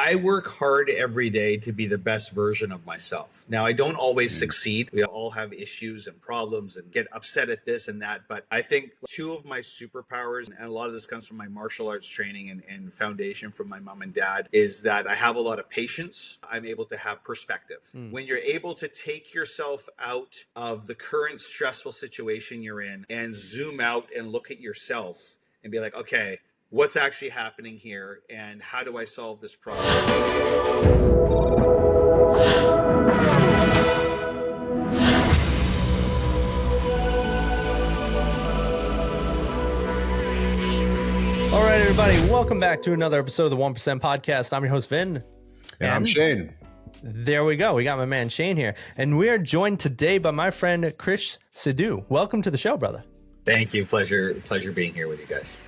I work hard every day to be the best version of myself. Now, I don't always succeed. We all have issues and problems and get upset at this and that. But I think two of my superpowers, and a lot of this comes from my martial arts training and foundation from my mom and dad, is that I have a lot of patience. I'm able to have perspective. When you're able to take yourself out of the current stressful situation you're in and zoom out and look at yourself and be like, okay, what's actually happening here and how do I solve this problem? All right, everybody, welcome back to another episode of the 1% Podcast. I'm your host, Vin. And I'm Shane. There we go. We got my man Shane here. And we are joined today by my friend Krish Sidhu. Welcome to the show, brother. Thank you. Pleasure being here with you guys.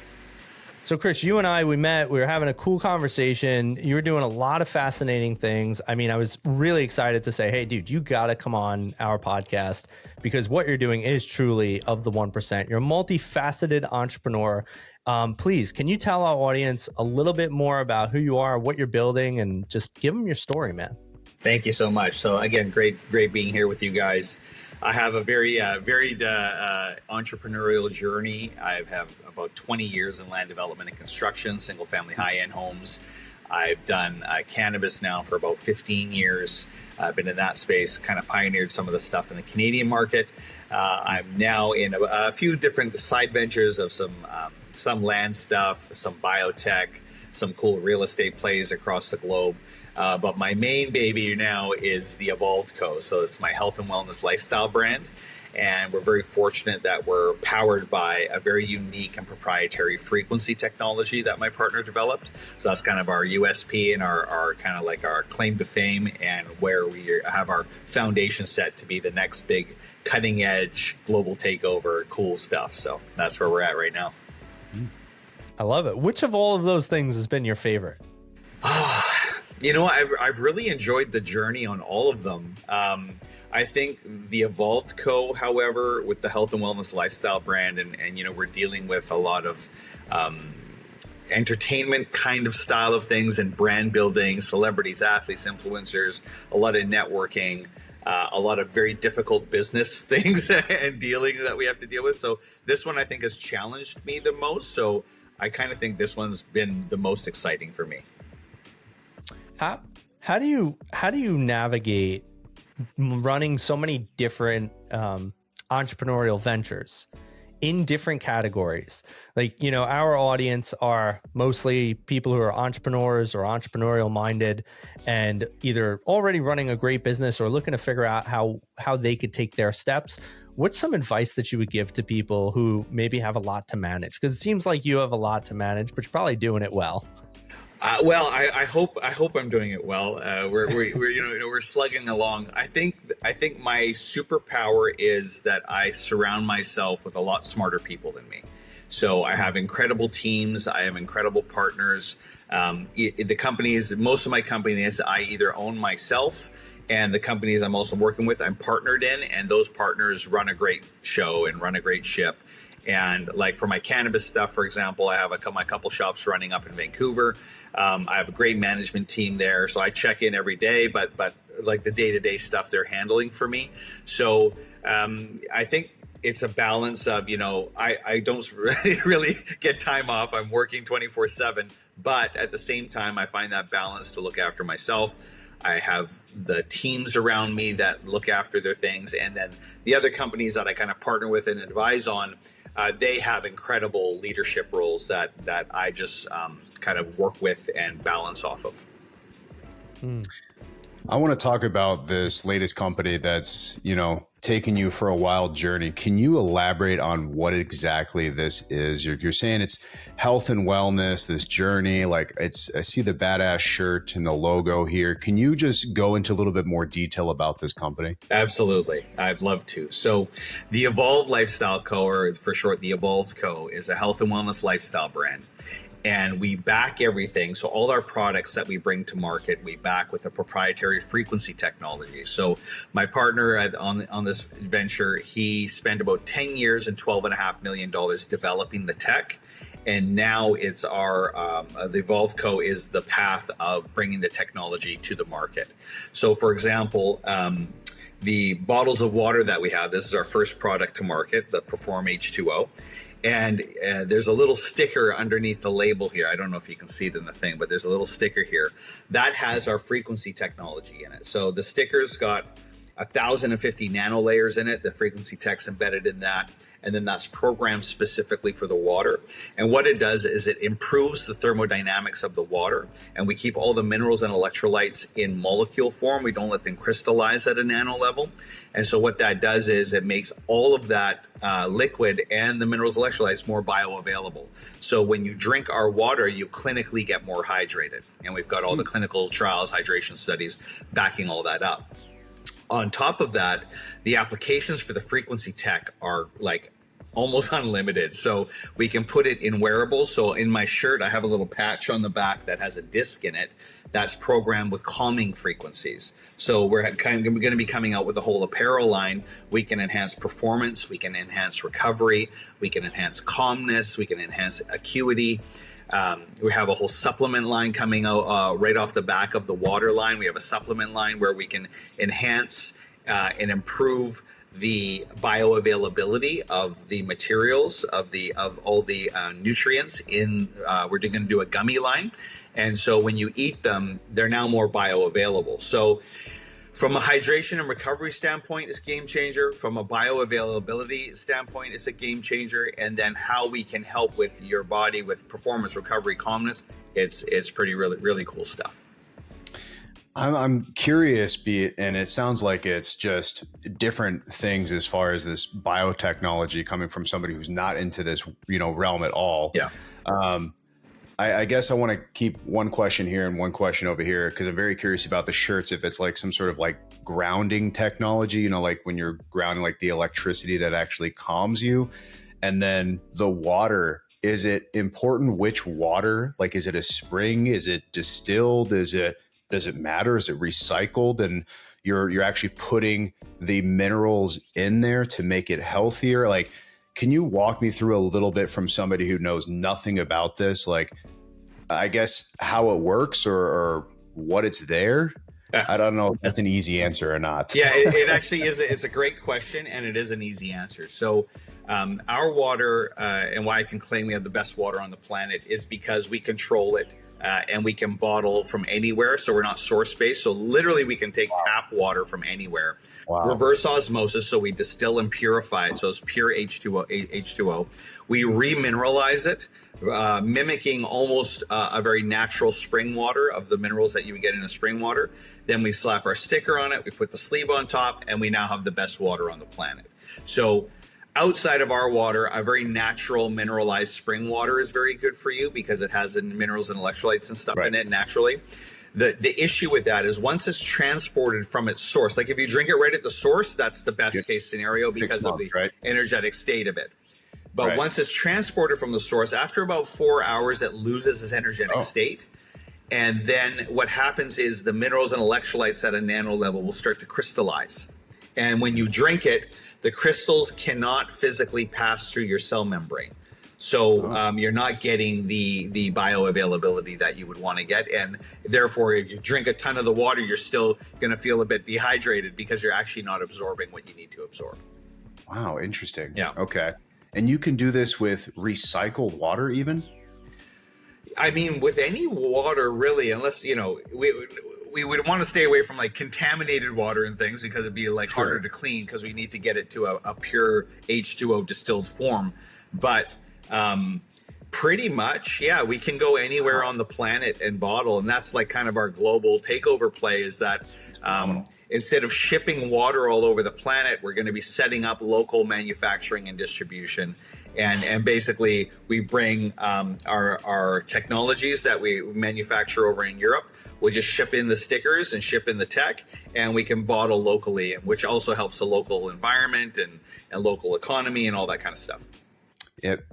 So, Krish, you and I, we met. We were having a cool conversation. You were doing a lot of fascinating things. I mean, I was really excited to say, hey, dude, you got to come on our podcast because what you're doing is truly of the 1%. You're a multifaceted entrepreneur. Please, can you tell our audience a little bit more about who you are, what you're building, and just give them your story, man? Thank you so much. So again, great being here with you guys. I have a very varied entrepreneurial journey. I have about 20 years in land development and construction, single family high-end homes. I've done cannabis now for about 15 years. I've been in that space, kind of pioneered some of the stuff in the Canadian market. I'm now in a few different side ventures of some land stuff, some biotech, some cool real estate plays across the globe. But my main baby now is the Evolved Co. So it's my health and wellness lifestyle brand. And we're very fortunate that we're powered by a very unique and proprietary frequency technology that my partner developed. So that's kind of our USP and our kind of like our claim to fame and where we have our foundation set to be the next big cutting edge global takeover cool stuff. So that's where we're at right now. I love it. Which of all of those things has been your favorite? You know, I've really enjoyed the journey on all of them. I think the Evolved Co., however, with the health and wellness lifestyle brand, and you know, we're dealing with a lot of entertainment kind of style of things and brand building, celebrities, athletes, influencers, a lot of networking, a lot of very difficult business things and dealing that we have to deal with. So this one I think has challenged me the most. So I kind of think this one's been the most exciting for me. How do you navigate running so many different entrepreneurial ventures in different categories? Like, you know, our audience are mostly people who are entrepreneurs or entrepreneurial minded and either already running a great business or looking to figure out how they could take their steps. What's some advice that you would give to people who maybe have a lot to manage? Because it seems like you have a lot to manage, but you're probably doing it well. Well, I hope I'm doing it well. We're slugging along. I think my superpower is that I surround myself with a lot smarter people than me. So I have incredible teams. I have incredible partners. The companies, most of my companies, I either own myself, and the companies I'm also working with, I'm partnered in, and those partners run a great show and run a great ship. And like for my cannabis stuff, for example, I have my couple shops running up in Vancouver. I have a great management team there. So I check in every day, but like the day-to-day stuff they're handling for me. So I think it's a balance of, you know, I don't really get time off. I'm working 24/7, but at the same time, I find that balance to look after myself. I have the teams around me that look after their things. And then the other companies that I kind of partner with and advise on, they have incredible leadership roles that I just kind of work with and balance off of. I want to talk about this latest company that's, you know, taken you for a wild journey. Can you elaborate on what exactly this is? You're saying it's health and wellness, this journey, like I see the badass shirt and the logo here. Can you just go into a little bit more detail about this company? Absolutely. I'd love to. So the Evolved Lifestyle Co., or for short, the Evolved Co., is a health and wellness lifestyle brand. And we back everything. So all our products that we bring to market, we back with a proprietary frequency technology. So my partner on this venture, he spent about 10 years and $12.5 million developing the tech. And now it's our the Evolve Co is the path of bringing the technology to the market. So, for example, the bottles of water that we have, this is our first product to market, the Perform H2O. And there's a little sticker underneath the label here. I don't know if you can see it in the thing, but there's a little sticker here that has our frequency technology in it. So the sticker's got 1,050 nanolayers in it. The frequency tech's embedded in that. And then that's programmed specifically for the water. And what it does is it improves the thermodynamics of the water. And we keep all the minerals and electrolytes in molecule form. We don't let them crystallize at a nano level. And so what that does is it makes all of that liquid and the minerals and electrolytes more bioavailable. So when you drink our water, you clinically get more hydrated. And we've got all the clinical trials, hydration studies backing all that up. On top of that, the applications for the frequency tech are like almost unlimited. So we can put it in wearables. So in my shirt, I have a little patch on the back that has a disc in it that's programmed with calming frequencies. So we're going to be coming out with the whole apparel line. We can enhance performance, we can enhance recovery, we can enhance calmness, we can enhance acuity. We have a whole supplement line coming out right off the back of the water line. We have a supplement line where we can enhance and improve the bioavailability of the materials of all the nutrients in. We're going to do a gummy line, and so when you eat them, they're now more bioavailable. So, from a hydration and recovery standpoint, it's a game changer. From a bioavailability standpoint, it's a game changer. And then how we can help with your body with performance, recovery, calmness, it's pretty really cool stuff. I'm curious, and it sounds like it's just different things as far as this biotechnology coming from somebody who's not into this, realm at all. Yeah. I guess I want to keep one question here and one question over here because I'm very curious about the shirts. If it's like some sort of like grounding technology, like when you're grounding, like the electricity that actually calms you, and then the water. Is it important which water? Like, is it a spring? Is it distilled? Does it matter? Is it recycled? And you're actually putting the minerals in there to make it healthier. Like, can you walk me through a little bit from somebody who knows nothing about this? Like, I guess how it works or what it's there. I don't know if that's an easy answer or not. Yeah, it actually is. It's a great question, and it is an easy answer. So our water and why I can claim we have the best water on the planet is because we control it. And we can bottle from anywhere, so we're not source-based. So literally we can take tap water from anywhere. Wow. Reverse osmosis, so we distill and purify it, so it's pure H2O. We remineralize it, mimicking almost a very natural spring water of the minerals that you would get in a spring water. Then we slap our sticker on it, we put the sleeve on top, and we now have the best water on the planet. So outside of our water, a very natural mineralized spring water is very good for you because it has minerals and electrolytes and stuff in it naturally. The issue with that is once it's transported from its source, like if you drink it right at the source, that's the best case scenario because of the energetic state of it. But once it's transported from the source, after about 4 hours, it loses its energetic state. And then what happens is the minerals and electrolytes at a nano level will start to crystallize. And when you drink it, the crystals cannot physically pass through your cell membrane. So you're not getting the bioavailability that you would want to get. And therefore, if you drink a ton of the water, you're still going to feel a bit dehydrated because you're actually not absorbing what you need to absorb. Wow, interesting. Yeah. Okay. And you can do this with recycled water even? I mean, with any water, really, unless, we would want to stay away from like contaminated water and things because it'd be like harder to clean because we need to get it to a pure H2O distilled form. But pretty much, we can go anywhere on the planet and bottle. And that's like kind of our global takeover play is that instead of shipping water all over the planet, we're going to be setting up local manufacturing and distribution. And basically, we bring our technologies that we manufacture over in Europe. We just ship in the stickers and ship in the tech, and we can bottle locally, which also helps the local environment and local economy and all that kind of stuff.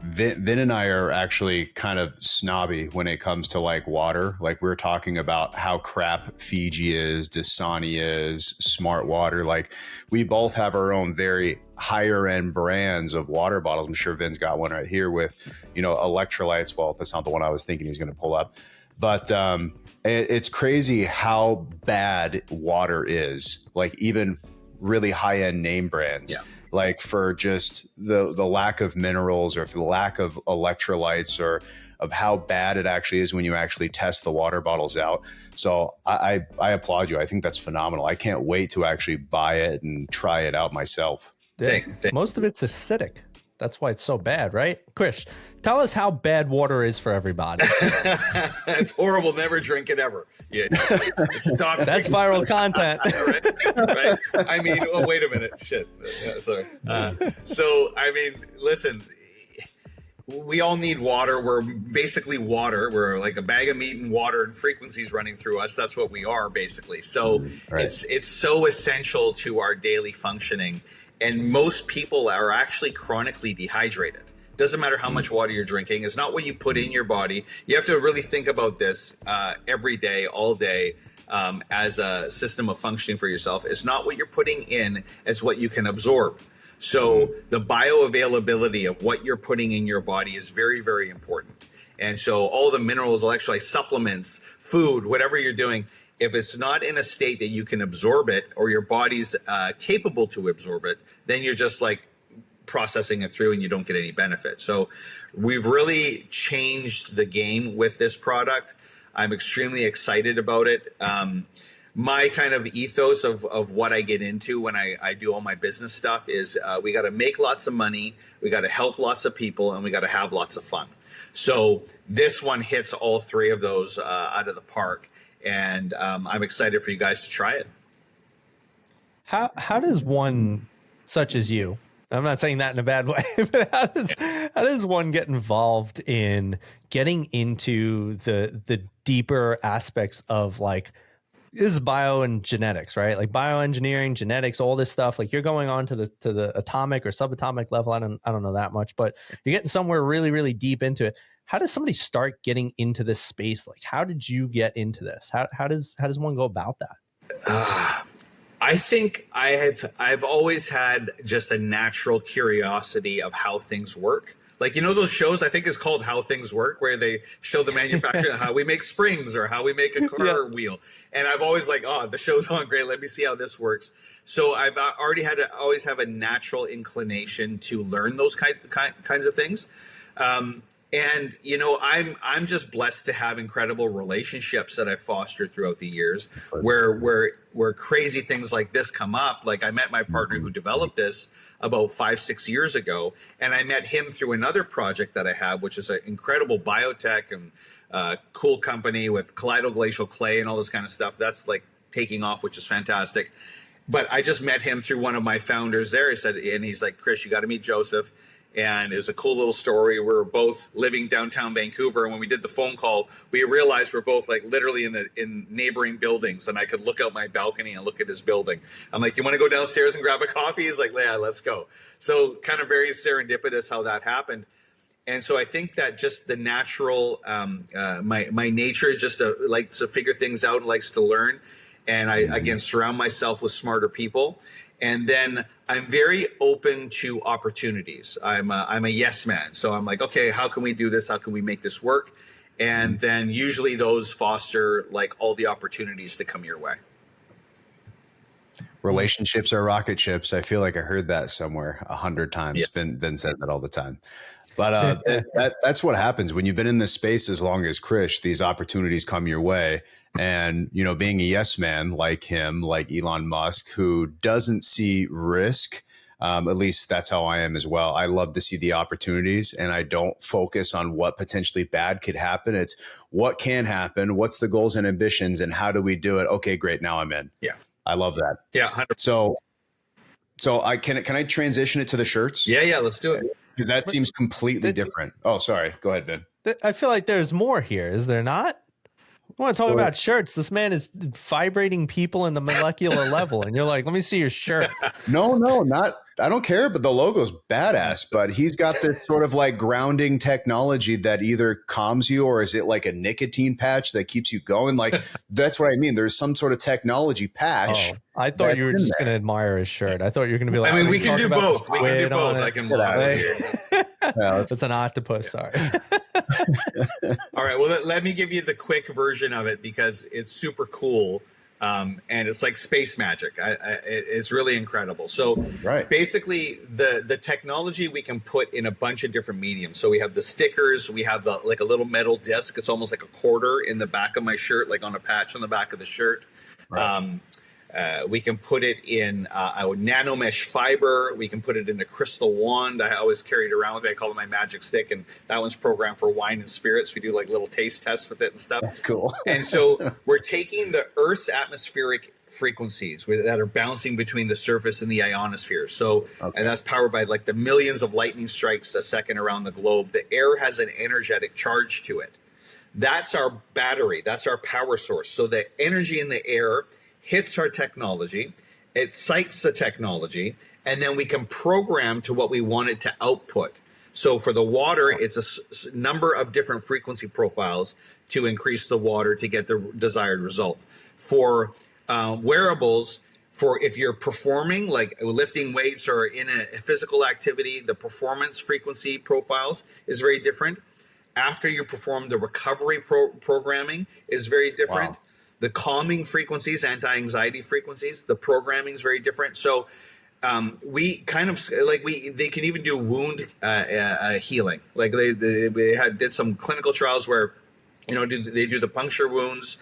Vin and I are actually kind of snobby when it comes to like water. Like we were talking about how crap Fiji is, Dasani is, Smart Water. Like we both have our own very higher end brands of water bottles. I'm sure Vin's got one right here with, electrolytes. Well, that's not the one I was thinking he was going to pull up, but it's crazy how bad water is. Like even really high end name brands. Yeah. Like for just the lack of minerals or for the lack of electrolytes or of how bad it actually is when you actually test the water bottles out. So I applaud you. I think that's phenomenal. I can't wait to actually buy it and try it out myself. Yeah. Most of it's acidic. That's why it's so bad, right? Krish, tell us how bad water is for everybody. It's horrible. Never drink it ever. Yeah, stop. That's viral content. Right? I mean, oh, wait a minute. Shit. Sorry. So, I mean, listen, we all need water. We're basically water. We're like a bag of meat and water and frequencies running through us. That's what we are basically. So right. It's so essential to our daily functioning. And most people are actually chronically dehydrated. Doesn't matter how much water you're drinking. It's not what you put in your body. You have to really think about this every day, all day, as a system of functioning for yourself. It's not what you're putting in, it's what you can absorb. So the bioavailability of what you're putting in your body is very, very important. And so all the minerals, electrolytes, supplements, food, whatever you're doing, if it's not in a state that you can absorb it or your body's capable to absorb it, then you're just like processing it through and you don't get any benefit. So we've really changed the game with this product. I'm extremely excited about it. My kind of ethos of what I get into when I do all my business stuff is we got to make lots of money, we got to help lots of people, and we got to have lots of fun. So this one hits all three of those out of the park. And I'm excited for you guys to try it. How does one such as you, I'm not saying that in a bad way, but how does one get involved in getting into the deeper aspects of like, this is bio and genetics, right? Like bioengineering, genetics, all this stuff. Like you're going on to the atomic or subatomic level. I don't know that much, but you're getting somewhere really, really deep into it. How does somebody start getting into this space? Like, how did you get into this? How does one go about that? I think I've always had just a natural curiosity of how things work. Like, those shows, I think it's called How Things Work, where they show the manufacturer how we make springs or how we make a car wheel. And I've always like, the show's on, great. Let me see how this works. So I've already had to always have a natural inclination to learn those kinds of things. And I'm just blessed to have incredible relationships that I've fostered throughout the years, where crazy things like this come up. Like I met my partner who developed this about 5-6 years ago, and I met him through another project that I have, which is an incredible biotech and cool company with colloidal glacial clay and all this kind of stuff. That's like taking off, which is fantastic. But I just met him through one of my founders there. And he's like, Krish, you got to meet Joseph. And it was a cool little story. We were both living downtown Vancouver, and when we did the phone call, we realized we're both like literally in neighboring buildings, and I could look out my balcony and look at his building. I'm like, you want to go downstairs and grab a coffee? He's like, yeah, let's go. So kind of very serendipitous how that happened. And so I think that just the natural, my nature is just likes to figure things out and likes to learn. And I, again, surround myself with smarter people. And then I'm very open to opportunities. I'm a yes man. So I'm like, okay, how can we do this? How can we make this work? And then usually those foster like all the opportunities to come your way. Relationships are rocket ships. I feel like I heard that somewhere 100 times. Yeah. Vin said that all the time. But that's what happens when you've been in this space as long as Krish. These opportunities come your way. And, being a yes man like him, like Elon Musk, who doesn't see risk, at least that's how I am as well. I love to see the opportunities, and I don't focus on what potentially bad could happen. It's what can happen, what's the goals and ambitions, and how do we do it? Okay, great. Now I'm in. Yeah. I love that. Yeah. 100%. So can I transition it to the shirts? Yeah. Let's do it. Because that seems completely different. Oh, sorry. Go ahead, Vin. I feel like there's more here. Is there not? I want to talk about shirts. This man is vibrating people in the molecular level. And you're like, let me see your shirt. No, not. I don't care, but the logo's badass. But he's got this sort of like grounding technology that either calms you, or is it like a nicotine patch that keeps you going? Like, that's what I mean. There's some sort of technology patch. Oh, I thought you were just going to admire his shirt. I thought you were going to be like, I mean, we can do both. We can do both. I can model here. It's an octopus. Sorry. All right. Well, let me give you the quick version of it because it's super cool. And it's like space magic. It's really incredible. So basically the technology we can put in a bunch of different mediums. So we have the stickers, we have like a little metal disc. It's almost like a quarter in the back of my shirt, like on a patch on the back of the shirt. Right. We can put it in nano mesh fiber. We can put it in a crystal wand. I always carry it around with me. I call it my magic stick, and that one's programmed for wine and spirits. We do like little taste tests with it and stuff. That's cool. And so we're taking the Earth's atmospheric frequencies that are bouncing between the surface and the ionosphere. So, and that's powered by like the millions of lightning strikes a second around the globe. The air has an energetic charge to it. That's our battery. That's our power source. So the energy in the air hits our technology, it cites the technology, and then we can program to what we want it to output. So for the water, it's a number of different frequency profiles to increase the water to get the desired result. For wearables, for if you're performing, like lifting weights or in a physical activity, the performance frequency profiles is very different. After you perform, the recovery programming is very different. Wow. The calming frequencies, anti-anxiety frequencies, the programming is very different. So we kind of like they can even do wound healing. Like they did some clinical trials where, they do the puncture wounds,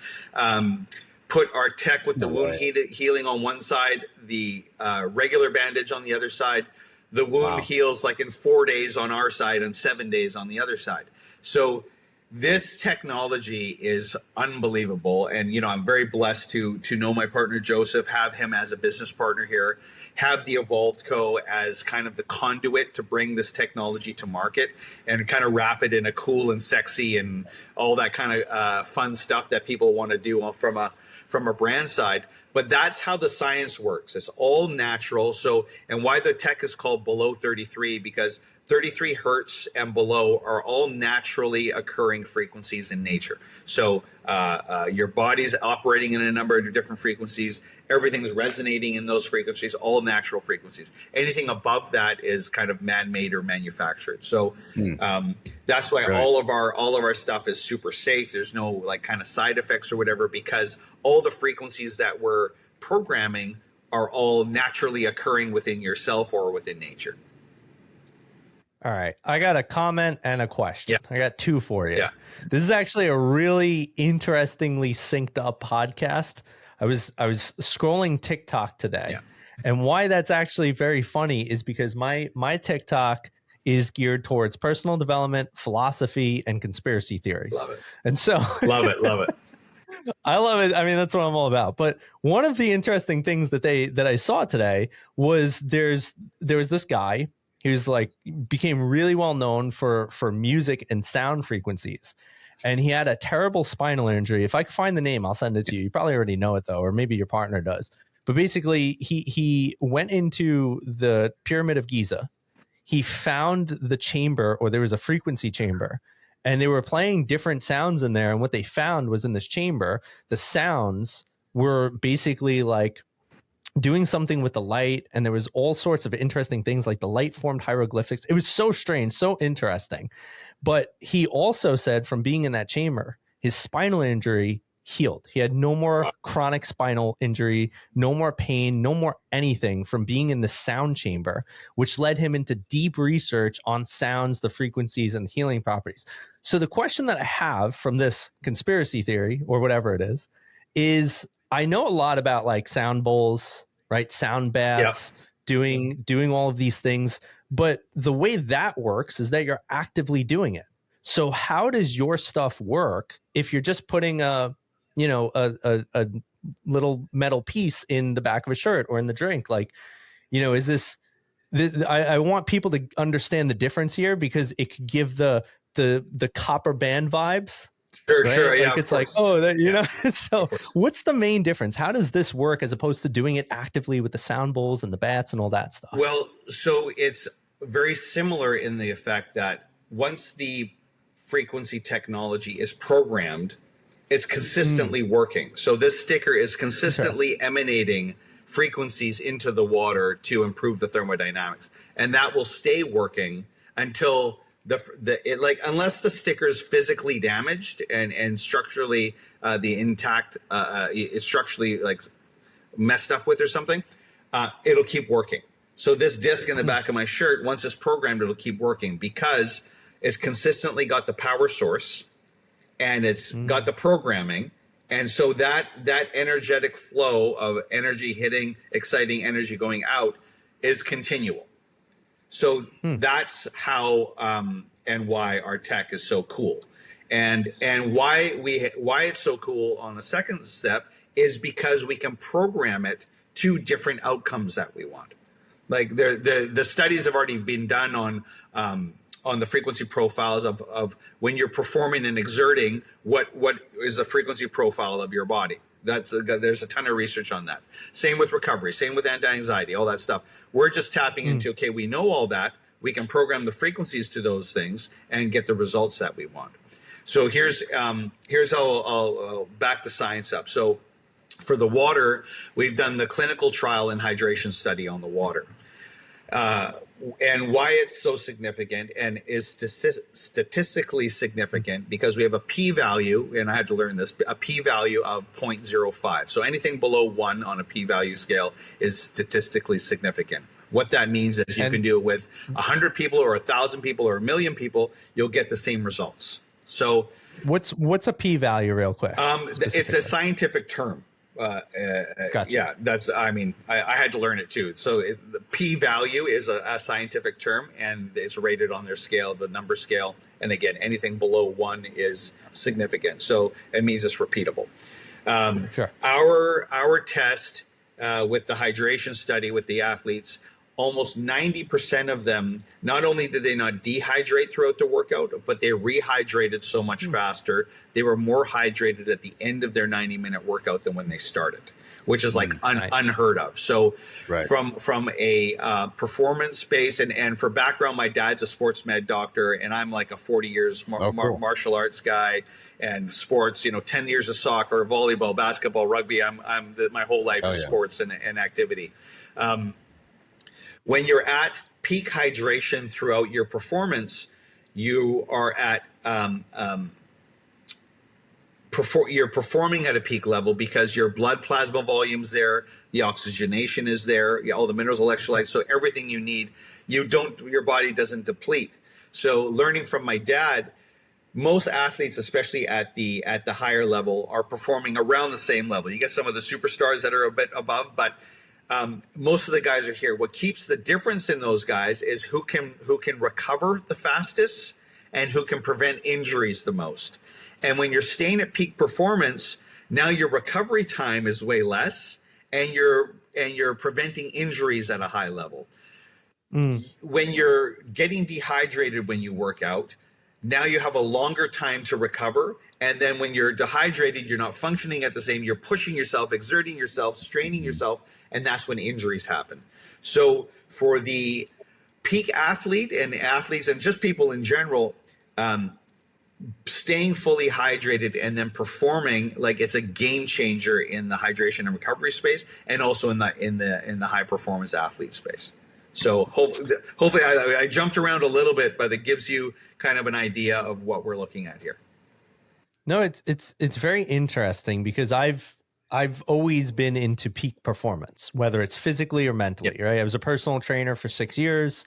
put our tech with the wound healing on one side, the regular bandage on the other side. The wound heals like in 4 days on our side and 7 days on the other side. So this technology is unbelievable. And, I'm very blessed to know my partner, Joseph, have him as a business partner here, have the Evolved Co. as kind of the conduit to bring this technology to market and kind of wrap it in a cool and sexy and all that kind of fun stuff that people want to do from a brand side. But that's how the science works. It's all natural. So, and why the tech is called below 33, because 33 hertz and below are all naturally occurring frequencies in nature. So your body's operating in a number of different frequencies. Everything's resonating in those frequencies, all natural frequencies. Anything above that is kind of man-made or manufactured. So that's why all of our stuff is super safe. There's no like kind of side effects or whatever, because all the frequencies that we're programming are all naturally occurring within yourself or within nature. All right. I got a comment and a question. Yeah. I got two for you. Yeah. This is actually a really interestingly synced up podcast. I was scrolling TikTok today. Yeah. And why that's actually very funny is because my TikTok is geared towards personal development, philosophy, and conspiracy theories. Love it. And so love it. I love it. I mean, that's what I'm all about. But one of the interesting things that I saw today was there was this guy who's like became really well known for music and sound frequencies. And he had a terrible spinal injury. If I can find the name, I'll send it to you. You probably already know it though, or maybe your partner does. But basically he went into the Pyramid of Giza. He found the chamber, or there was a frequency chamber, and they were playing different sounds in there. And what they found was in this chamber, the sounds were basically like doing something with the light, and there was all sorts of interesting things, like the light formed hieroglyphics. It was so strange, so interesting. But he also said from being in that chamber, his spinal injury healed. He had no more chronic spinal injury, no more pain, no more anything from being in the sound chamber, which led him into deep research on sounds, the frequencies, and healing properties. So the question that I have from this conspiracy theory, or whatever it is I know a lot about like sound bowls, right? Sound baths, doing all of these things. But the way that works is that you're actively doing it. So how does your stuff work if you're just putting a little metal piece in the back of a shirt or in the drink? Like, is this, I want people to understand the difference here, because it could give the copper band vibes Sure, right? sure, yeah, Like of it's like, course, oh, that, you yeah, know. of So course. what's the main difference? How does this work as opposed to doing it actively with the sound bowls and the bats and all that stuff? Well, so it's very similar in the effect that once the frequency technology is programmed, it's Mm, consistently working. So this sticker is interesting. consistently emanating frequencies into the water to improve the thermodynamics, and that will stay working until unless the sticker is physically damaged and structurally the intact it's structurally like messed up with or something, it'll keep working. So this disc in the Mm, back of my shirt, once it's programmed, it'll keep working because it's consistently got the power source and it's got mm, the programming. And so that energetic flow of energy hitting, exciting energy going out is continual. So mm. that's how and why our tech is so cool, and why it's so cool on the second step is because we can program it to different outcomes that we want. Like the studies have already been done on the frequency profiles of when you're performing and exerting, what is the frequency profile of your body. There's a ton of research on that. Same with recovery, same with anti-anxiety, all that stuff. We're just tapping Mm. into, okay, we know all that. We can program the frequencies to those things and get the results that we want. So here's how I'll back the science up. So for the water, we've done the clinical trial and hydration study on the water. And why it's so significant and is statistically significant because we have a p-value, and I had to learn this, a p-value of 0.05. So anything below 1 on a p-value scale is statistically significant. What that means is you can And do it with 100 people or 1,000 people or 1,000,000 people, you'll get the same results. So what's a p-value real quick? it's a Specifically. scientific term. Gotcha. Yeah, that's, I mean, I had to learn it too. So the p value is a scientific term and it's rated on their scale, the number scale. And again, anything below 1 is significant. So it means it's repeatable. Sure. Our test with the hydration study with the athletes, almost 90% of them, not only did they not dehydrate throughout the workout, but they rehydrated so much faster. They were more hydrated at the end of their 90-minute workout than when they started, which is like Nice. unheard of. So Right. from a performance space, and for background, my dad's a sports med doctor, and I'm like a 40 years Cool. martial arts guy and sports, 10 years of soccer, volleyball, basketball, rugby. My whole life is yeah. sports and activity. When you're at peak hydration throughout your performance, you are at you're performing at a peak level because your blood plasma volume's there, the oxygenation is there, all the minerals, electrolytes, so everything you need, your body doesn't deplete. So learning from my dad, most athletes, especially at the higher level, are performing around the same level. You get some of the superstars that are a bit above, but most of the guys are here. What keeps the difference in those guys is who can recover the fastest and who can prevent injuries the most. And when you're staying at peak performance, now your recovery time is way less, and you're preventing injuries at a high level. Mm, When you're getting dehydrated when you work out, now you have a longer time to recover. And then when you're dehydrated, you're not functioning at the same, you're pushing yourself, exerting yourself, straining yourself, and that's when injuries happen. So for the peak athlete and athletes and just people in general, staying fully hydrated and then performing, like, it's a game changer in the hydration and recovery space, and also in the high performance athlete space. So hopefully I jumped around a little bit, but it gives you kind of an idea of what we're looking at here. no, it's very interesting because I've always been into peak performance, whether it's physically or mentally, Yep. right? I was a personal trainer for 6 years.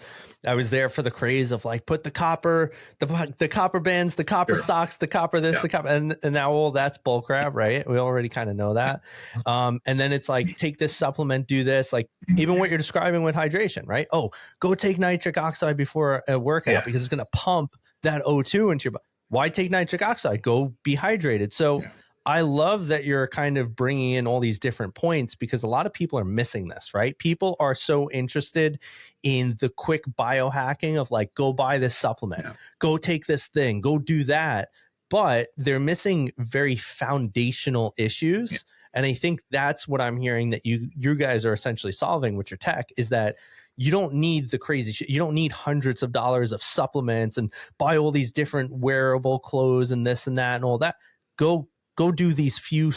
I was there for the craze of like, put the copper bands, the copper Sure. socks, the copper this, Yeah. the copper, and now all that's bull crap, right? We already kind of know that. And then it's like, take this supplement, do this, like even what you're describing with hydration, right? Oh, go take nitric oxide before a workout Yeah. because it's going to pump that O2 into your body. Why take nitric oxide? Go be hydrated. So Yeah. I love that you're kind of bringing in all these different points because a lot of people are missing this, right? People are so interested in the quick biohacking of like, go buy this supplement, Yeah. go take this thing, go do that. but they're missing very foundational issues. And I think that's what I'm hearing that you guys are essentially solving with your tech, is that you don't need the crazy shit. You don't need hundreds of dollars of supplements and buy all these different wearable clothes and this and that and all that. Go do these few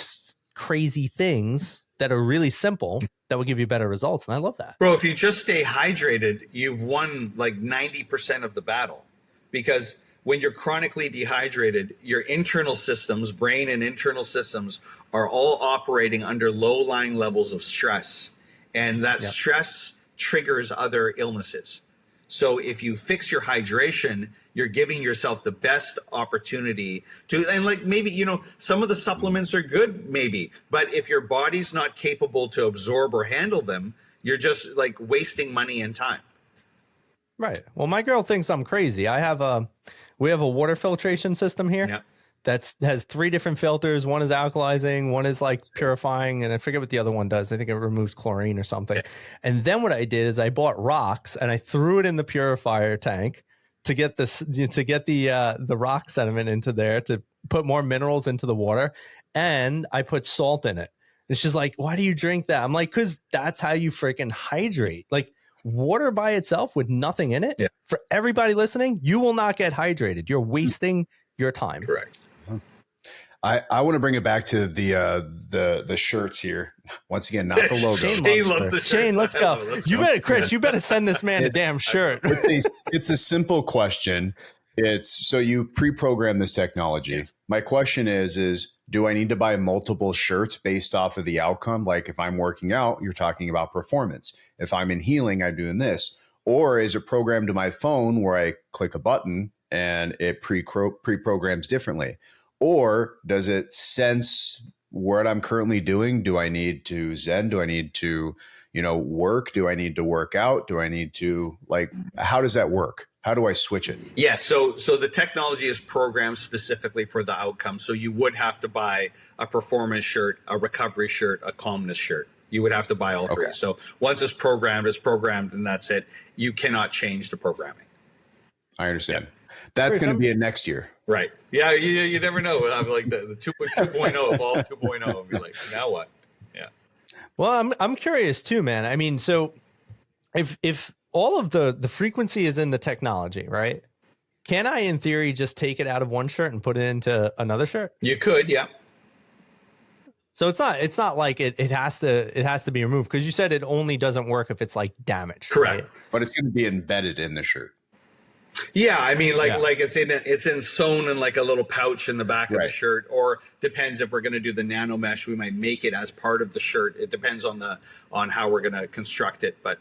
crazy things that are really simple that will give you better results. And I love that. Bro, if you just stay hydrated, you've won like 90% of the battle. Because when you're chronically dehydrated, your internal systems, brain and internal systems, are all operating under low-lying levels of stress. And that stress triggers other illnesses. So if you fix your hydration, you're giving yourself the best opportunity to, and like maybe, you know, some of the supplements are good, maybe, but if your body's not capable to absorb or handle them, you're just like wasting money and time. Right. Well, my girl thinks I'm crazy. We have a water filtration system here. Yeah. Has 3 different filters. One is alkalizing, one is like purifying, and I forget what the other one does. I think it removes chlorine or something. Yeah. And then what I did is I bought rocks and I threw it in the purifier tank to get the rock sediment into there to put more minerals into the water, and I put salt in it. It's just like, why do you drink that? I'm like, because that's how you freaking hydrate. Like water by itself with nothing in it. Yeah. For everybody listening, you will not get hydrated. You're wasting your time. Correct. I want to bring it back to the shirts here. Once again, not the logo. Shane loves the shirts. Shane, let's go. You better, Chris, you better send this man a damn shirt. It's a simple question. It's so you pre-program this technology. Yes. My question is do I need to buy multiple shirts based off of the outcome? Like if I'm working out, you're talking about performance. If I'm in healing, I'm doing this. Or is it programmed to my phone where I click a button and it pre-programs differently? Or does it sense what I'm currently doing? Do I need to Zen? Do I need to, work? Do I need to work out? Do I need to how does that work? How do I switch it? Yeah, so the technology is programmed specifically for the outcome. So you would have to buy a performance shirt, a recovery shirt, a calmness shirt. You would have to buy all 3. Okay. So once it's programmed, and that's it. You cannot change the programming. I understand. That's going to be a next year. Right. Yeah, you never know. I'm like the 2.0 of all 2.0. I'll be like, now what? Yeah. Well, I'm curious too, man. I mean, so if all of the frequency is in the technology, right? Can I, in theory, just take it out of one shirt and put it into another shirt? You could, yeah. So it's not like it has to be removed, because you said it only doesn't work if it's like damaged. Correct. Right? But it's going to be embedded in the shirt. Yeah, I mean, like it's sewn in like a little pouch in the back of the shirt, or depends if we're going to do the nano mesh, we might make it as part of the shirt. It depends on how we're going to construct it, but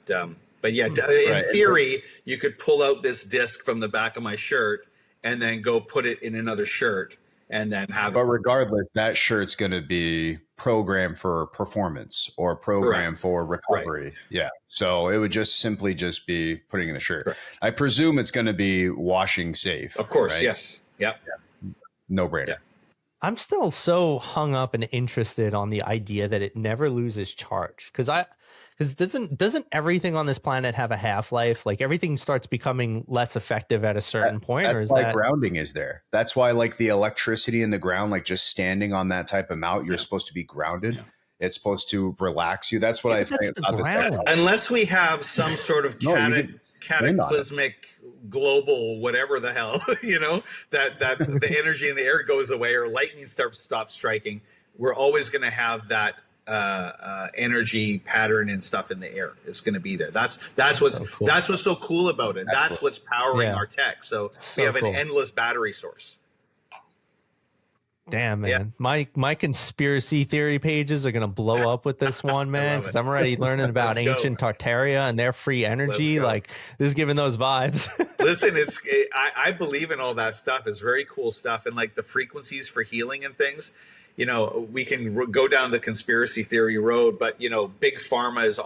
yeah, in theory, you could pull out this disc from the back of my shirt and then go put it in another shirt and then have. But regardless, that shirt's going to be programmed for performance or programmed for recovery. Right. Yeah. So it would just simply be putting in the shirt. Right. I presume it's going to be washing safe. Of course. Right? Yes. Yep. Yeah. No brainer. Yeah. I'm still so hung up and interested on the idea that it never loses charge. Because doesn't everything on this planet have a half-life? Like everything starts becoming less effective at a certain point, or is why that grounding is there? That's why like the electricity in the ground, like just standing on that type of mount, you're supposed to be grounded. Yeah. It's supposed to relax you. That's what I think about this. Unless we have some sort of cataclysmic global whatever the hell, that the energy in the air goes away or lightning stops striking, we're always going to have that energy pattern and stuff in the air. It's going to be there. That's what's so cool. That's what's so cool about it. That's what's powering our tech. So we have an endless battery source. Damn, man. Yeah. My conspiracy theory pages are going to blow up with this one, man, because I'm already learning about ancient Tartaria and their free energy. Like, this is giving those vibes. Listen, I believe in all that stuff. It's very cool stuff. And like the frequencies for healing and things, we can go down the conspiracy theory road, but, big pharma is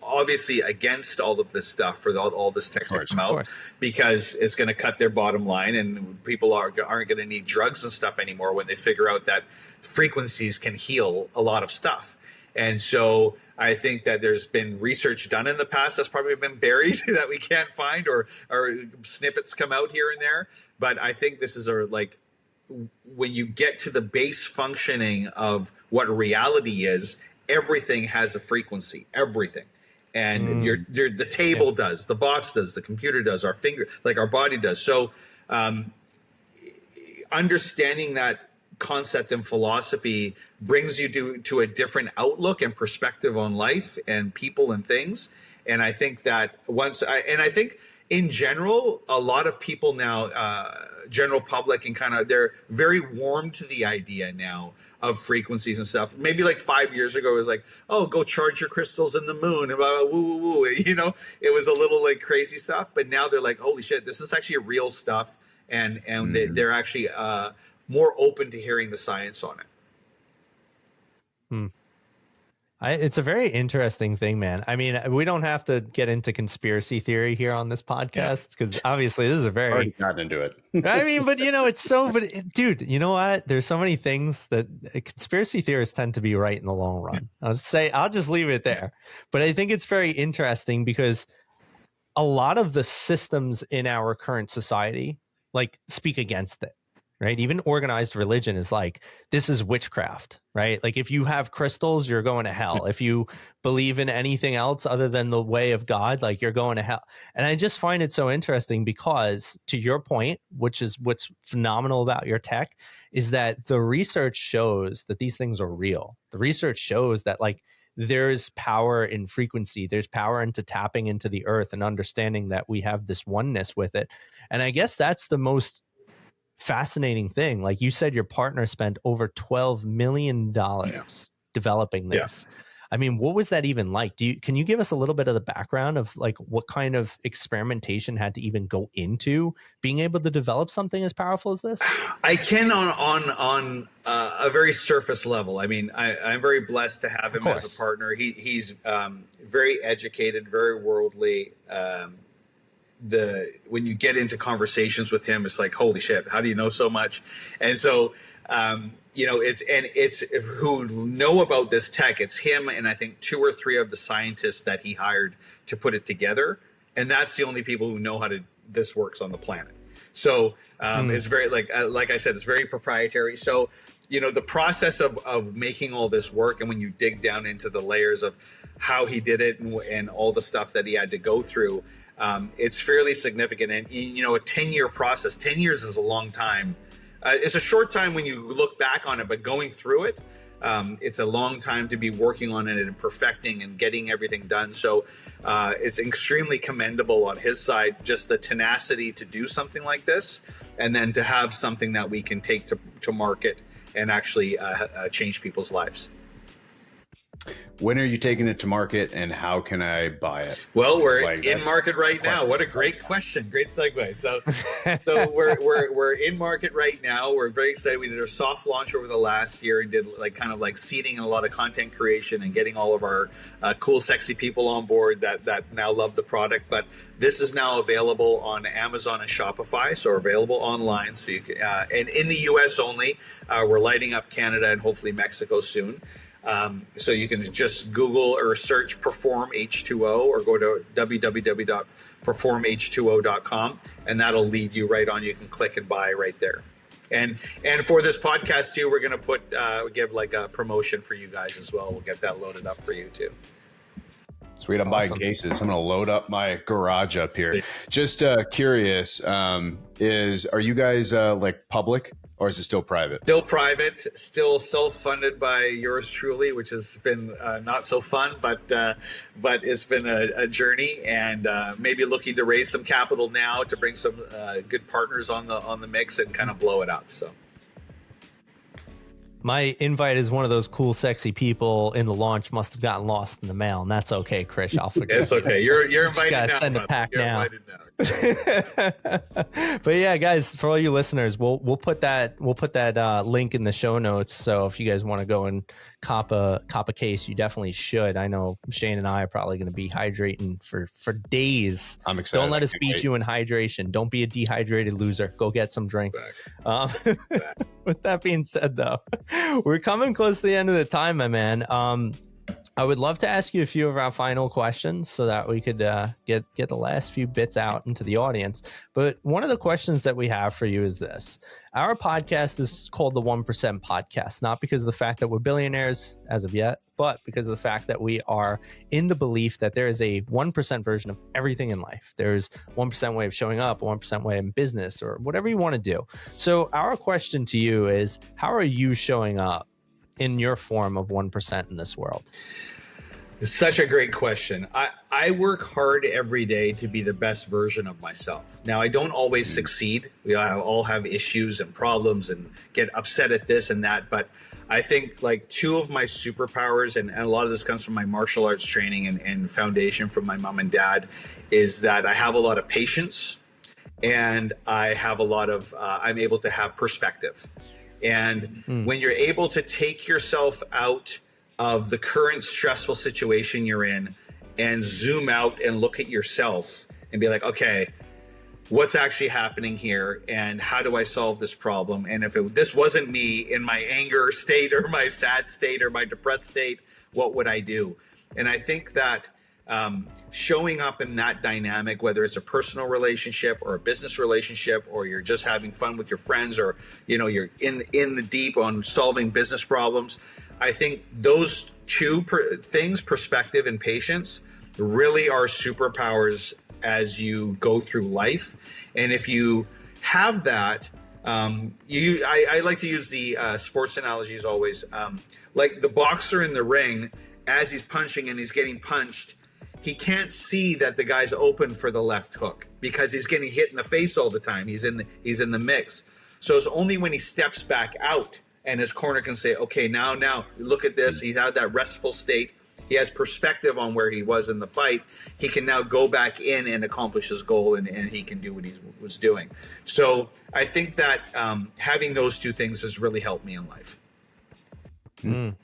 obviously against all of this stuff for all this tech to come out, because it's going to cut their bottom line, and people aren't going to need drugs and stuff anymore when they figure out that frequencies can heal a lot of stuff. And so I think that there's been research done in the past that's probably been buried that we can't find, or snippets come out here and there. But I think this is when you get to the base functioning of what reality is, everything has a frequency, everything. And the table does, the box does, the computer does, our finger, like our body does. So understanding that concept and philosophy brings you to a different outlook and perspective on life and people and things. And I think that I think in general, a lot of people now, general public and they're very warm to the idea now of frequencies and stuff. Maybe like 5 years ago, it was like, oh, go charge your crystals in the moon, and blah, blah, woo, woo, woo. You know, it was a little like crazy stuff. But now they're like, holy shit, this is actually real stuff. And they're actually more open to hearing the science on it. It's a very interesting thing, man. I mean, we don't have to get into conspiracy theory here on this podcast because obviously this is a very already gotten into it. I mean, but you know, it's so. But dude, you know what? There's so many things that conspiracy theorists tend to be right in the long run. I'll just leave it there. But I think it's very interesting because a lot of the systems in our current society like speak against it. Right. Even organized religion is like, this is witchcraft, right? Like if you have crystals, you're going to hell. If you believe in anything else other than the way of God, like you're going to hell. And I just find it so interesting because to your point, which is what's phenomenal about your tech, is that the research shows that these things are real. The research shows that like there's power in frequency. There's power into tapping into the earth and understanding that we have this oneness with it. And I guess that's the most fascinating thing. Like you said, your partner spent over $12 million developing this. I mean, what was that even like? Can you give us a little bit of the background of like what kind of experimentation had to even go into being able to develop something as powerful as this? I can on a very surface level. I mean, I'm very blessed to have him as a partner. He's very educated, very worldly. When you get into conversations with him, it's like, holy shit, how do you know so much? And so, you know, it's who know about this tech, it's him and I think 2 or 3 of the scientists that he hired to put it together. And that's the only people who know how this works on the planet. So it's very, like I said, it's very proprietary. So, you know, the process of making all this work, and when you dig down into the layers of how he did it and all the stuff that he had to go through, it's fairly significant. And, you know, a 10-year process, 10 years is a long time. It's a short time when you look back on it, but going through it, it's a long time to be working on it and perfecting and getting everything done. So it's extremely commendable on his side, just the tenacity to do something like this, and then to have something that we can take to market and actually change people's lives. When are you taking it to market, and how can I buy it? Well, we're in market right now. What a great question. Great segue. So we're in market right now. We're very excited. We did our soft launch over the last year and did kind of seeding and a lot of content creation and getting all of our cool, sexy people on board that now love the product. But this is now available on Amazon and Shopify, so available online. So you can, and in the US only. We're lighting up Canada and hopefully Mexico soon. So you can just Google or search Perform H2O or go to www.performh2o.com, and that'll lead you right on. You can click and buy right there. And for this podcast too, we're going to give a promotion for you guys as well. We'll get that loaded up for you too. Sweet. I'm buying cases. I'm going to load up my garage up here. Just curious, are you guys public? Or is it still private? Still private, still self-funded by yours truly, which has been not so fun, but it's been a journey, and maybe looking to raise some capital now to bring some good partners on the mix and kind of blow it up. So. My invite is one of those cool, sexy people in the launch must have gotten lost in the mail, and that's okay, Krish. I'll forget. It's okay. You're invited now. Send a pack now. Invited now. But yeah, guys, for all you listeners, we'll put that link in the show notes. So if you guys want to go and cop a case, you definitely should. I know Shane and I are probably going to be hydrating for days. I'm excited. Don't let us beat you in hydration. Don't be a dehydrated loser. Go get some drink. With that being said, though, we're coming close to the end of the time, my man. I would love to ask you a few of our final questions so that we could get the last few bits out into the audience. But one of the questions that we have for you is this. Our podcast is called the 1% Podcast, not because of the fact that we're billionaires as of yet, but because of the fact that we are in the belief that there is a 1% version of everything in life. There's 1% way of showing up, a 1% way in business, or whatever you want to do. So our question to you is, how are you showing up in your form of 1% in this world? It's such a great question. I work hard every day to be the best version of myself. Now, I don't always succeed. We all have issues and problems and get upset at this and that. But I think like two of my superpowers, and a lot of this comes from my martial arts training and foundation from my mom and dad, is that I have a lot of patience and I have a lot of, I'm able to have perspective. And when you're able to take yourself out of the current stressful situation you're in and zoom out and look at yourself and be like, okay, what's actually happening here and how do I solve this problem? And if this wasn't me in my anger state or my sad state or my depressed state, what would I do? And I think that showing up in that dynamic, whether it's a personal relationship or a business relationship, or you're just having fun with your friends, or you're in the deep on solving business problems, I think those two things, perspective and patience, really are superpowers as you go through life. And if you have that, I like to use the sports analogies always, like the boxer in the ring, as he's punching and he's getting punched, he can't see that the guy's open for the left hook because he's getting hit in the face all the time. He's in the mix. So it's only when he steps back out and his corner can say, okay, now look at this. He's out of that restful state. He has perspective on where he was in the fight. He can now go back in and accomplish his goal, and he can do what he was doing. So I think that having those two things has really helped me in life. I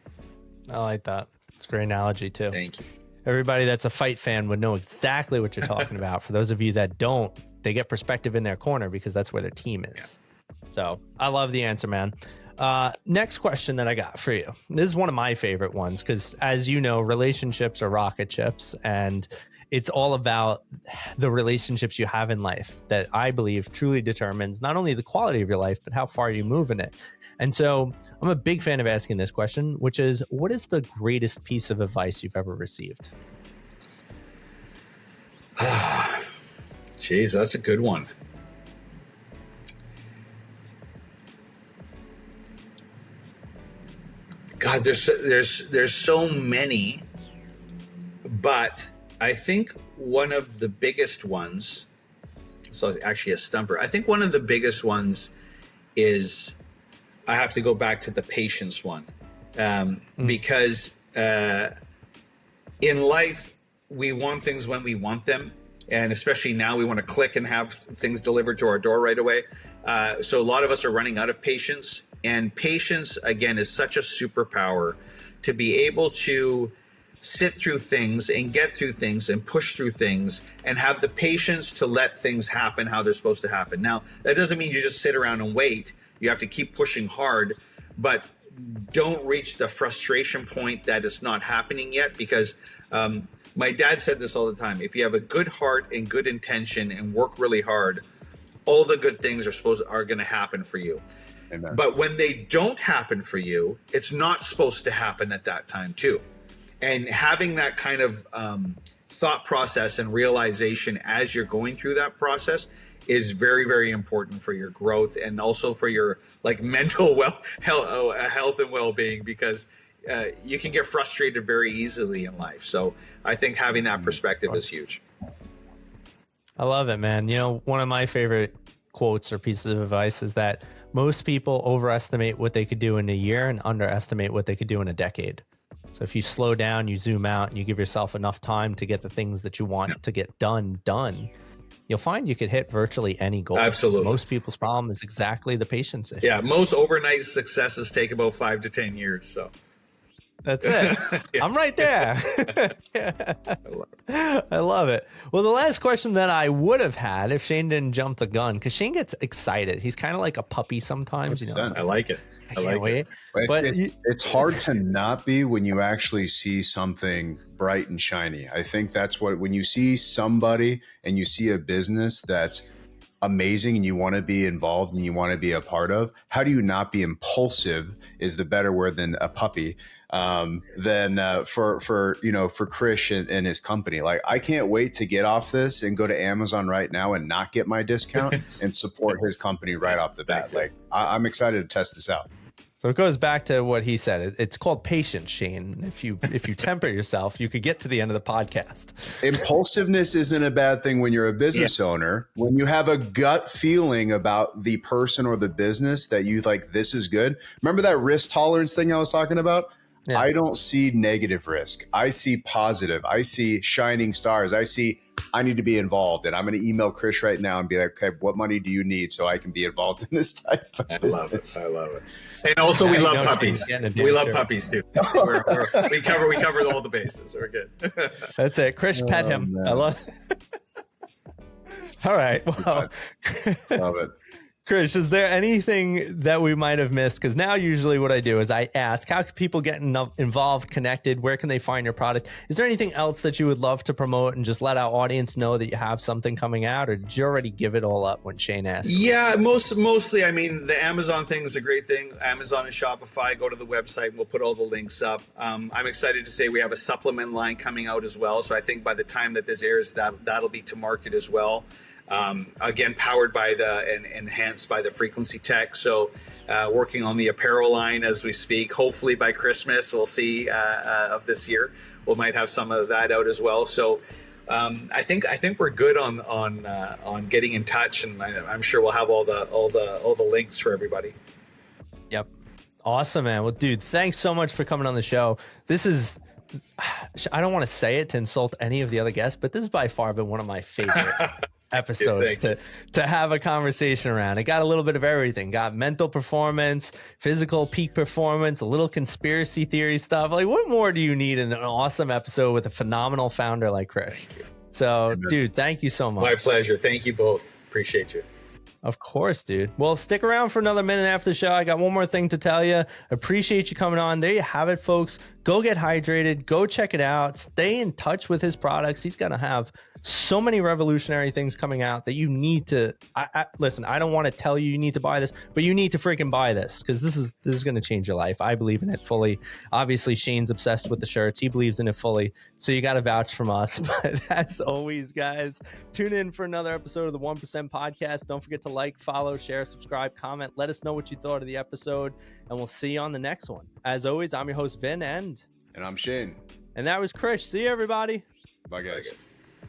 like that. It's a great analogy too. Thank you. Everybody that's a fight fan would know exactly what you're talking about. For those of you that don't, they get perspective in their corner because that's where their team is. Yeah. So I love the answer, man. Next question that I got for you. This is one of my favorite ones because, as you know, relationships are rocket ships, and it's all about the relationships you have in life that I believe truly determines not only the quality of your life, but how far you move in it. And so I'm a big fan of asking this question, which is, what is the greatest piece of advice you've ever received? Jeez, that's a good one. God, there's so many, but I think one of the biggest ones, so actually a stumper, I think one of the biggest ones is, I have to go back to the patience one, because in life, we want things when we want them. And especially now we want to click and have things delivered to our door right away. So a lot of us are running out of patience. And patience, again, is such a superpower to be able to sit through things and get through things and push through things and have the patience to let things happen how they're supposed to happen. Now, that doesn't mean you just sit around and wait. You have to keep pushing hard, but don't reach the frustration point that it's not happening yet, because my dad said this all the time. If you have a good heart and good intention and work really hard, all the good things are going to happen for you. Amen. But when they don't happen for you, it's not supposed to happen at that time too. And having that kind of thought process and realization as you're going through that process is very, very important for your growth and also for your mental health and well-being, because you can get frustrated very easily in life. So I think having that perspective is huge. I love it, man. One of my favorite quotes or pieces of advice is that most people overestimate what they could do in a year and underestimate what they could do in a decade. So if you slow down, you zoom out, and you give yourself enough time to get the things that you want to get done, you'll find you could hit virtually any goal. Absolutely. Most people's problem is exactly the patience issue. Yeah, most overnight successes take about 5 to 10 years. So That's it. Yeah. I'm right there. Yeah. I love it. Well, the last question that I would have had if Shane didn't jump the gun, because Shane gets excited. He's kind of like a puppy sometimes, you know. 100%. I like it. I I can't like wait. it. But It's hard to not be when you actually see something bright and shiny. I think that's what, when you see somebody and you see a business that's amazing and you want to be involved and you want to be a part of, how do you not be impulsive is the better word than a puppy, for Krish and his company. Like, I can't wait to get off this and go to Amazon right now and not get my discount and support his company right off the bat. Like, I'm excited to test this out. So it goes back to what he said. It's called patience, Shane. If you temper yourself, you could get to the end of the podcast. Impulsiveness isn't a bad thing when you're a business owner. When you have a gut feeling about the person or the business that you like, this is good. Remember that risk tolerance thing I was talking about? Yeah. I don't see negative risk. I see positive. I see shining stars. I need to be involved, and I'm going to email Krish right now and be like, okay, what money do you need so I can be involved in this type of business? I love it. And also, we love puppies. We love puppies too. We cover all the bases. We're good. That's it. Krish, pet him. Man. I love it. All right. Well, love it. Krish, is there anything that we might have missed? Because now usually what I do is I ask, how can people get involved, connected? Where can they find your product? Is there anything else that you would love to promote and just let our audience know that you have something coming out? Or did you already give it all up when Shane asked? Yeah, mostly. I mean, the Amazon thing is a great thing. Amazon and Shopify, go to the website and we'll put all the links up. I'm excited to say we have a supplement line coming out as well. So I think by the time that this airs, that'll be to market as well. Again, powered by and enhanced by the frequency tech. So working on the apparel line as we speak. Hopefully by Christmas, we'll see of this year, we might have some of that out as well. So I think we're good on getting in touch, and I'm sure we'll have all the links for everybody. Yep. Awesome, man. Well, dude, thanks so much for coming on the show. This is, I don't want to say it to insult any of the other guests, but this has by far been one of my favorite episodes to have a conversation around. It got a little bit of everything. Got mental performance, physical peak performance, a little conspiracy theory stuff. Like, what more do you need in an awesome episode with a phenomenal founder like Krish? So, dude, thank you so much. My pleasure. Thank you both. Appreciate you. Of course, dude. Well, stick around for another minute after the show. I got one more thing to tell you. Appreciate you coming on. There you have it, folks. Go get hydrated. Go check it out. Stay in touch with his products. He's going to have so many revolutionary things coming out that you need to listen. I don't want to tell you need to buy this, but you need to freaking buy this, because this is going to change your life. I believe in it fully. Obviously, Shane's obsessed with the shirts. He believes in it fully. So you got to vouch from us. But as always, guys, tune in for another episode of the 1% Podcast. Don't forget to like, follow, share, subscribe, comment. Let us know what you thought of the episode, and we'll see you on the next one. As always, I'm your host, Vin, and I'm Shane. And that was Krish. See you, everybody. Bye, guys.